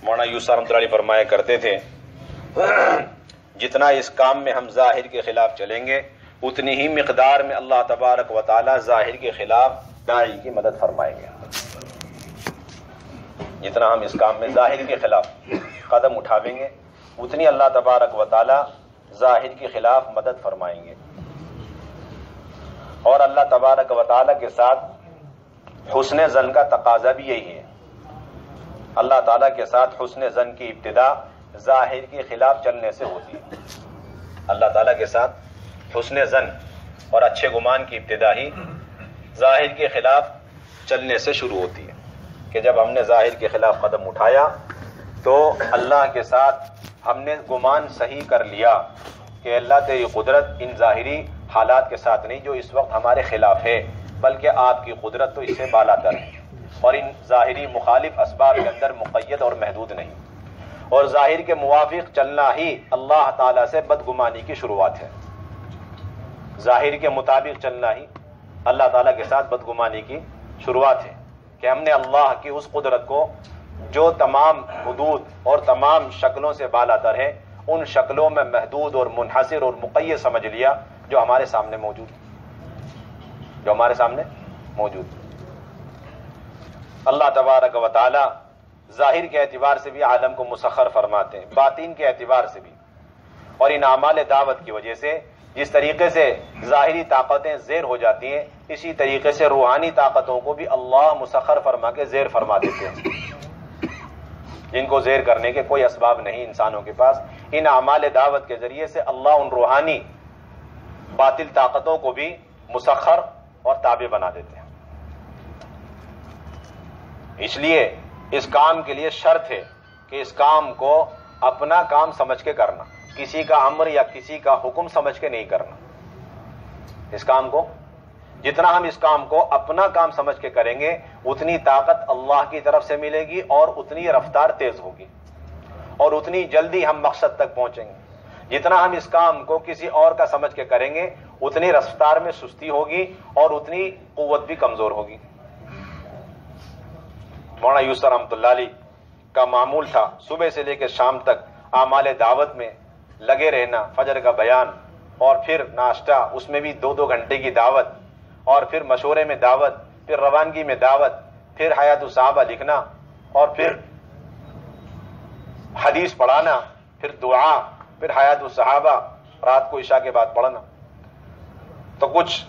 مولانا یوسف رحمۃ اللہ علیہ فرمایا کرتے تھے جتنا اس کام میں ہم ظاہر کے خلاف چلیں گے اتنی ہی مقدار میں اللہ تبارک و تعالی ظاہر کے خلاف داعی کی مدد فرمائیں گے. جتنا ہم اس کام میں ظاہر کے خلاف قدم اٹھاویں گے اتنی اللہ تبارک و تعالی ظاہر کے خلاف مدد فرمائیں گے. اور اللہ تبارک و تعالی کے ساتھ حسن ظن کا تقاضا بھی یہی ہے. اللہ تعالیٰ کے ساتھ حسن ظن کی ابتدا ظاہر کے خلاف چلنے سے ہوتی ہے. اللہ تعالیٰ کے ساتھ حسن ظن اور اچھے گمان کی ابتدا ہی ظاہر کے خلاف چلنے سے شروع ہوتی ہے کہ جب ہم نے ظاہر کے خلاف قدم اٹھایا تو اللہ کے ساتھ ہم نے گمان صحیح کر لیا کہ اللہ تیری قدرت ان ظاہری حالات کے ساتھ نہیں جو اس وقت ہمارے خلاف ہے، بلکہ آپ کی قدرت تو اس سے بالاتر ہے اور ان ظاہری مخالف اسباب کے اندر مقید اور محدود نہیں. اور ظاہر کے موافق چلنا ہی اللہ تعالیٰ سے بدگمانی کی شروعات ہے. ظاہر کے مطابق چلنا ہی اللہ تعالیٰ کے ساتھ بدگمانی کی شروعات ہے کہ ہم نے اللہ کی اس قدرت کو جو تمام حدود اور تمام شکلوں سے بالاتر ہے ان شکلوں میں محدود اور منحصر اور مقید سمجھ لیا جو ہمارے سامنے موجود. اللہ تبارک و تعالی ظاہر کے اعتبار سے بھی عالم کو مسخر فرماتے ہیں، باطن کے اعتبار سے بھی. اور ان اعمال دعوت کی وجہ سے جس طریقے سے ظاہری طاقتیں زیر ہو جاتی ہیں اسی طریقے سے روحانی طاقتوں کو بھی اللہ مسخر فرما کے زیر فرما دیتے ہیں جن کو زیر کرنے کے کوئی اسباب نہیں انسانوں کے پاس. ان اعمال دعوت کے ذریعے سے اللہ ان روحانی باطل طاقتوں کو بھی مسخر اور تابع بنا دیتے ہیں. اس لیے اس کام کے لیے شرط ہے کہ اس کام کو اپنا کام سمجھ کے کرنا، کسی کا امر یا کسی کا حکم سمجھ کے نہیں کرنا. اس کام کو جتنا ہم اس کام کو اپنا کام سمجھ کے کریں گے اتنی طاقت اللہ کی طرف سے ملے گی اور اتنی رفتار تیز ہوگی اور اتنی جلدی ہم مقصد تک پہنچیں گے. جتنا ہم اس کام کو کسی اور کا سمجھ کے کریں گے اتنی رفتار میں سستی ہوگی اور اتنی قوت بھی کمزور ہوگی. مولانا یوسف رحمۃ اللہ علیہ کا معمول تھا صبح سے لے کے شام تک اعمال دعوت میں لگے رہنا، فجر کا بیان اور پھر ناشتہ، اس میں بھی 2 گھنٹے کی دعوت اور پھر مشورے میں دعوت، پھر روانگی میں دعوت، پھر حیات الصحابہ لکھنا اور پھر حدیث پڑھانا، پھر دعا، پھر حیات الصحابہ رات کو عشاء کے بعد پڑھنا. تو کچھ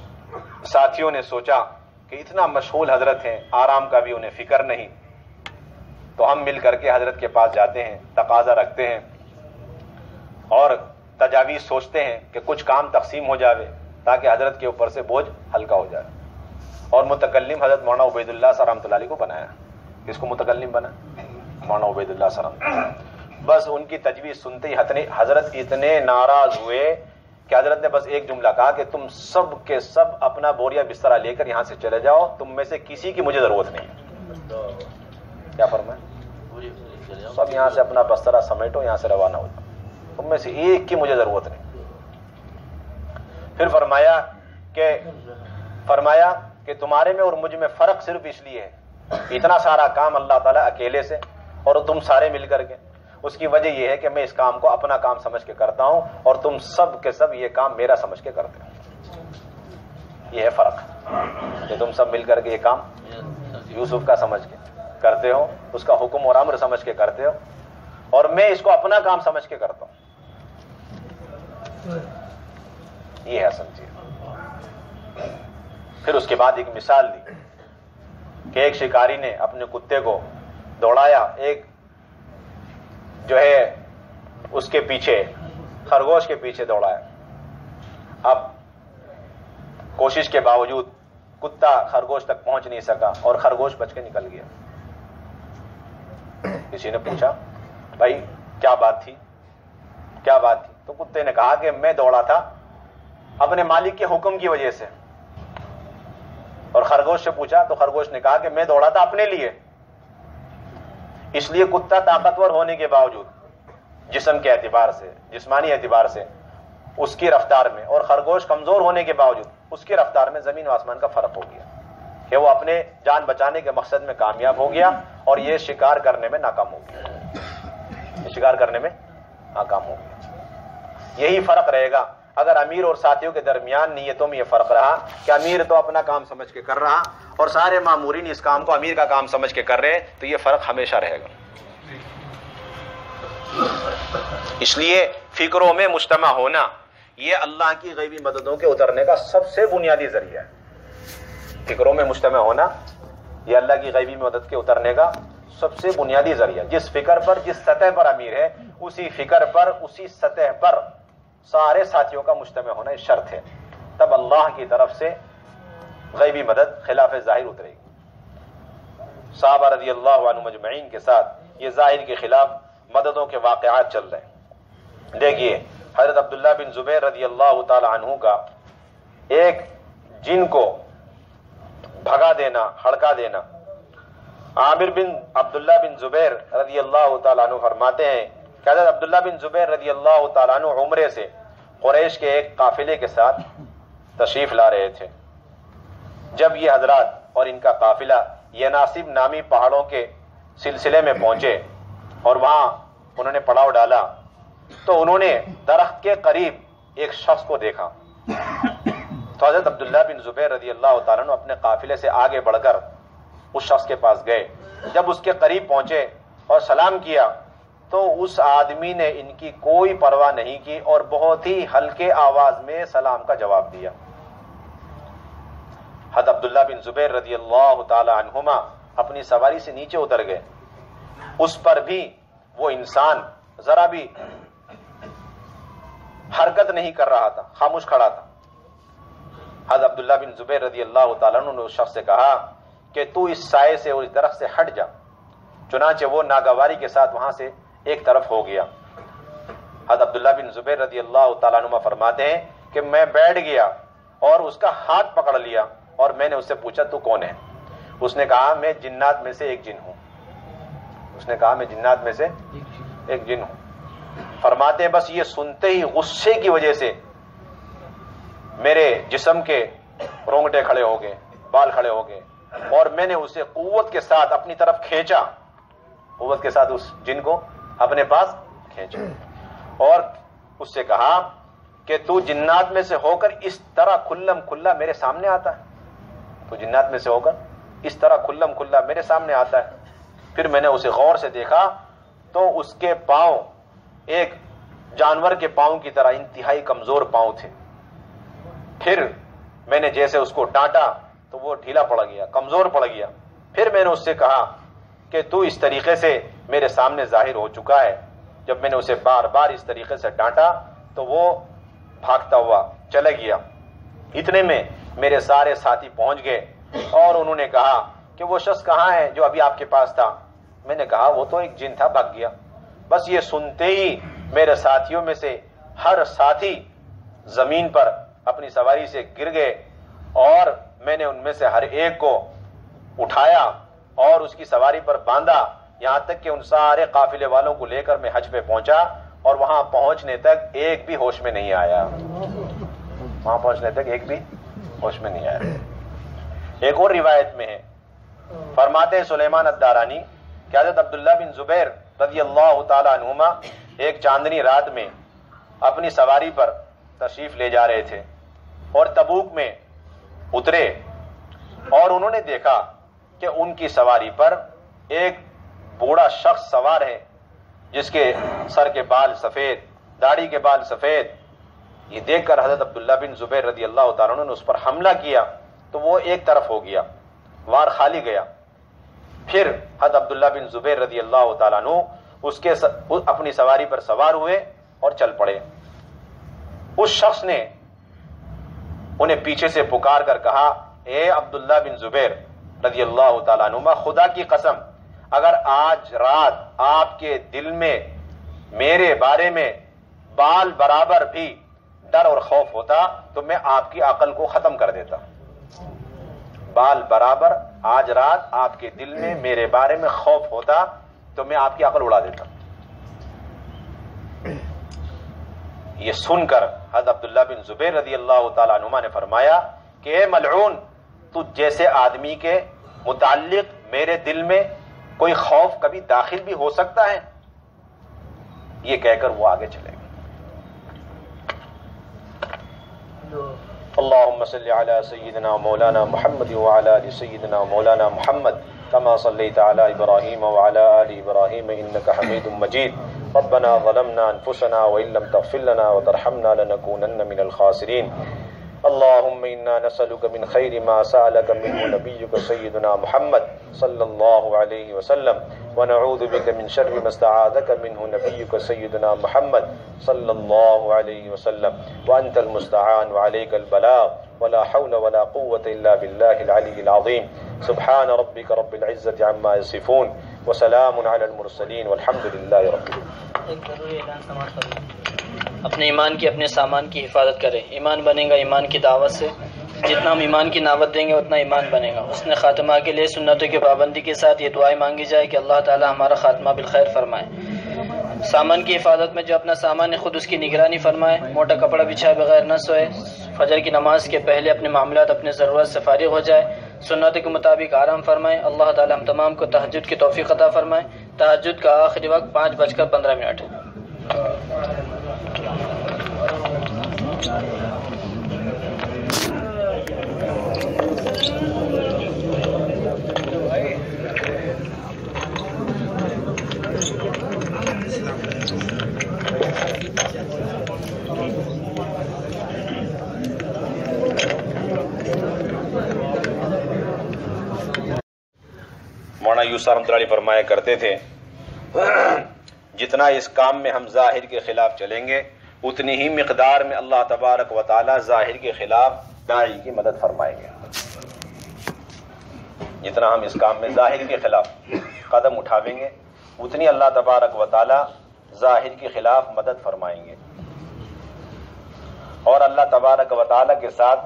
ساتھیوں نے سوچا کہ اتنا مشغول حضرت ہیں، آرام کا بھی انہیں فکر نہیں، تو ہم مل کر کے حضرت کے پاس جاتے ہیں، تقاضا رکھتے ہیں اور تجاویز سوچتے ہیں کہ کچھ کام تقسیم ہو جاوے تاکہ حضرت کے اوپر سے بوجھ ہلکا ہو جائے. اور متکلم حضرت مولانا عبید اللہ صاحب رحمۃ اللہ علیہ کو بنایا. کس کو متکلم بنا؟ مولانا عبید اللہ صاحب. بس ان کی تجویز سنتے ہی حضرت اتنے ناراض ہوئے کہ حضرت نے بس ایک جملہ کہا کہ تم سب کے سب اپنا بوریا بسترا لے کر یہاں سے چلے جاؤ، تم میں سے کسی کی مجھے ضرورت نہیں. کیا فرمائے؟ سب یہاں سے اپنا بسترا سمیٹو، یہاں سے روانہ ہو جاؤ، تم میں سے ایک کی مجھے ضرورت نہیں. پھر فرمایا کہ تمہارے میں اور مجھ میں فرق صرف اس لیے ہے اتنا سارا کام اللہ تعالیٰ اکیلے سے اور تم سارے مل کر کے، اس کی وجہ یہ ہے کہ میں اس کام کو اپنا کام سمجھ کے کرتا ہوں اور تم سب کے سب یہ کام میرا سمجھ کے کرتے ہو. یہ ہے فرق کہ تم سب مل کر کے یہ کام یوسف کا سمجھ کے کرتے ہو، اس کا حکم اور امر سمجھ کے کرتے ہو، اور میں اس کو اپنا کام سمجھ کے کرتا ہوں. یہ ہے اصل چیز. پھر اس کے بعد ایک مثال دی کہ ایک شکاری نے اپنے کتے کو دوڑایا، ایک جو ہے اس کے پیچھے خرگوش کے پیچھے دوڑایا. اب کوشش کے باوجود کتا خرگوش تک پہنچ نہیں سکا اور خرگوش بچ کے نکل گیا. کسی نے پوچھا بھائی کیا بات تھی؟ تو کتے نے کہا کہ میں دوڑا تھا اپنے مالک کے حکم کی وجہ سے. اور خرگوش سے پوچھا تو خرگوش نے کہا کہ میں دوڑا تھا اپنے لیے. اس لیے کتا طاقتور ہونے کے باوجود جسم کے اعتبار سے، جسمانی اعتبار سے اس کی رفتار میں، اور خرگوش کمزور ہونے کے باوجود اس کی رفتار میں زمین و آسمان کا فرق ہو گیا کہ وہ اپنے جان بچانے کے مقصد میں کامیاب ہو گیا اور یہ شکار کرنے میں ناکام ہو گیا. شکار کرنے میں ناکام ہو گیا۔ یہی فرق رہے گا اگر امیر اور ساتھیوں کے درمیان نیتوں میں یہ فرق رہا کہ امیر تو اپنا کام سمجھ کے کر رہا اور سارے مامورین اس کام کو امیر کا کام سمجھ کے کر رہے، تو یہ فرق ہمیشہ رہے گا۔ اس لیے فکروں میں مجتمع ہونا یہ اللہ کی غیبی مددوں کے اترنے کا سب سے بنیادی ذریعہ ہے۔ فکروں میں مجتمع ہونا یہ اللہ کی غیبی مدد کے اترنے کا سب سے بنیادی ذریعہ۔ جس فکر پر، جس سطح پر امیر ہے، اسی فکر پر، اسی سطح پر سارے ساتھیوں کا مجتمع ہونا یہ شرط ہے، تب اللہ کی طرف سے غیبی مدد خلاف ظاہر اترے گی۔ صحابہ رضی اللہ عنہم اجمعین کے ساتھ یہ ظاہر کے خلاف مددوں کے واقعات چل رہے ہیں۔ دیکھیے حضرت عبداللہ بن زبیر رضی اللہ تعالی عنہ کا ایک جن کو بھگا دینا، ہڑکا دینا۔ عامر بن عبداللہ بن زبیر رضی اللہ تعالیٰ عنہ فرماتے ہیں کہ حضرت عبداللہ بن زبیر رضی اللہ تعالیٰ عنہ عمرے سے قریش کے ایک قافلے کے ساتھ تشریف لا رہے تھے۔ جب یہ حضرات اور ان کا قافلہ یناسب نامی پہاڑوں کے سلسلے میں پہنچے اور وہاں انہوں نے پڑاؤ ڈالا تو انہوں نے درخت کے قریب ایک شخص کو دیکھا۔ تو حضرت عبداللہ بن زبیر رضی اللہ تعالیٰ عنہ اپنے قافلے سے آگے بڑھ کر اس شخص کے پاس گئے۔ جب اس کے قریب پہنچے اور سلام کیا تو اس آدمی نے ان کی کوئی پرواہ نہیں کی اور بہت ہی ہلکے آواز میں سلام کا جواب دیا۔ حضرت عبداللہ بن زبیر رضی اللہ تعالی عنہما اپنی سواری سے نیچے اتر گئے۔ اس پر بھی وہ انسان ذرا بھی حرکت نہیں کر رہا تھا، خاموش کھڑا تھا۔ حضرت عبداللہ بن زبیر رضی اللہ تعالیٰ عنہ نے اس شخص سے کہا کہ تو اس سائے سے اور اس درخت سے ہٹ جا۔ چنانچہ وہ ناگواری کے ساتھ وہاں سے ایک طرف ہو گیا۔ حضرت عبداللہ بن زبیر رضی اللہ تعالیٰ عنہ فرماتے ہیں کہ میں بیٹھ گیا اور اس کا ہاتھ پکڑ لیا اور میں نے اس سے پوچھا تو کون ہے؟ اس نے کہا میں جنات میں سے ایک جن ہوں۔ اس نے کہا میں جنات میں سے ایک جن ہوں۔ فرماتے ہیں بس یہ سنتے ہی غصے کی وجہ سے میرے جسم کے رونگٹے کھڑے ہو گئے، بال کھڑے ہو گئے اور میں نے اسے قوت کے ساتھ اپنی طرف کھینچا، قوت کے ساتھ اس جن کو اپنے پاس کھینچا اور اس سے کہا کہ تو جنات میں سے ہو کر اس طرح کھلم کھلا میرے سامنے آتا ہے، تو جنات میں سے ہو کر اس طرح کھلم کھلا میرے سامنے آتا ہے۔ پھر میں نے اسے غور سے دیکھا تو اس کے پاؤں ایک جانور کے پاؤں کی طرح انتہائی کمزور پاؤں تھے۔ پھر میں نے جیسے اس کو ڈانٹا تو وہ ڈھیلا پڑ گیا، کمزور پڑ گیا۔ پھر میں نے اس سے کہا کہ تو اس طریقے سے میرے سامنے ظاہر ہو چکا ہے۔ جب میں نے اسے بار بار اس طریقے سے ڈانٹا تو وہ بھاگتا ہوا چلا گیا۔ اتنے میں میرے سارے ساتھی پہنچ گئے اور انہوں نے کہا کہ وہ شخص کہاں ہے جو ابھی آپ کے پاس تھا؟ میں نے کہا وہ تو ایک جن تھا، بھاگ گیا۔ بس یہ سنتے ہی میرے ساتھیوں میں سے ہر ساتھی زمین پر اپنی سواری سے گر گئے اور میں نے ان میں سے ہر ایک کو اٹھایا اور اس کی سواری پر باندھا، یہاں تک کہ ان سارے قافلے والوں کو لے کر میں حج پہ پہنچا اور وہاں پہنچنے تک ایک بھی ہوش میں نہیں آیا۔ وہاں پہنچنے تک ایک بھی ہوش میں نہیں آیا۔ ایک اور روایت میں ہے، فرماتے ہیں سلیمان الدارانی کہ حضرت عبداللہ بن زبیر رضی اللہ تعالی عنہما ایک چاندنی رات میں اپنی سواری پر تشریف لے جا رہے تھے اور تبوک میں اترے اور انہوں نے دیکھا کہ ان کی سواری پر ایک بوڑھا شخص سوار ہے جس کے سر کے بال سفید، داڑھی کے بال سفید۔ یہ دیکھ کر حضرت عبداللہ بن زبیر رضی اللہ تعالیٰ عنہ نے اس پر حملہ کیا تو وہ ایک طرف ہو گیا، وار خالی گیا۔ پھر حضرت عبداللہ بن زبیر رضی اللہ تعالیٰ عنہ اپنی سواری پر سوار ہوئے اور چل پڑے۔ اس شخص نے انہیں پیچھے سے پکار کر کہا، اے عبداللہ بن زبیر رضی اللہ تعالیٰ عنہ، خدا کی قسم اگر آج رات آپ کے دل میں میرے بارے میں بال برابر بھی ڈر اور خوف ہوتا تو میں آپ کی عقل کو ختم کر دیتا۔ بال برابر آج رات آپ کے دل میں میرے بارے میں خوف ہوتا تو میں آپ کی عقل اڑا دیتا۔ یہ سن کر حضرت عبداللہ بن زبیر رضی اللہ تعالیٰ عنہ نے فرمایا کہ اے ملعون، تو جیسے آدمی کے متعلق میرے دل میں کوئی خوف کبھی داخل بھی ہو سکتا ہے؟ یہ کہہ کر وہ آگے چلے گا. اللهم صل على سيدنا مولانا محمد وعلى آل سيدنا مولانا محمد كما صليت على إبراهيم وعلى آل إبراهيم إنك حميد مجيد. ربنا ظلمنا أنفسنا وإن لم تغفر لنا وترحمنا لنكونن من الخاسرين. اللهم إنا نسألك من خير ما سألك منه نبيك سيدنا محمد صلى الله عليه وسلم ونعوذ بك من شر ما استعاذك منه نبيك سيدنا محمد صلى الله عليه وسلم وأنت المستعان وعليك البلاغ ولا حول ولا قوة إلا بالله العلي العظيم. سبحان ربك رب العزة عما يصفون وسلام على المرسلين والحمد لله رب العالمين. اپنے ایمان کی اپنے سامان کی حفاظت کرے. ایمان بنے گا ایمان کی دعوت سے. جتنا ہم ایمان کی دعوت دیں گے اتنا ایمان بنے گا. حسن خاتمہ کے لیے سنتوں کی پابندی کے ساتھ یہ دعائیں مانگی جائے کہ اللہ تعالی ہمارا خاتمہ بالخیر فرمائے. سامان کی حفاظت میں جو اپنا سامان ہے خود اس کی نگرانی فرمائے. موٹا کپڑا بچھائے بغیر نہ سوئے. فجر کی نماز کے پہلے اپنے معاملات اپنے ضرورت سے فارغ ہو جائے. سنت کے مطابق آرام فرمائے. اللہ تعالی ہم تمام کو تہجد کی توفیق عطا فرمائے. تہجد کا آخری وقت 5:15. مولانا یوسف رحمۃ اللہ علیہ فرمایا کرتے تھے جتنا اس کام میں ہم ظاہر کے خلاف چلیں گے اتنی ہی مقدار میں اللہ تبارک و تعالی ظاہر کے خلاف داعی کی مدد فرمائیں گے. جتنا ہم اس کام میں ظاہر کے خلاف قدم اٹھاویں گے اتنی اللہ تبارک و تعالی ظاہر کے خلاف مدد فرمائیں گے. اور اللہ تبارک و تعالی کے ساتھ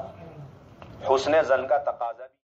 حسن ظن کا تقاضا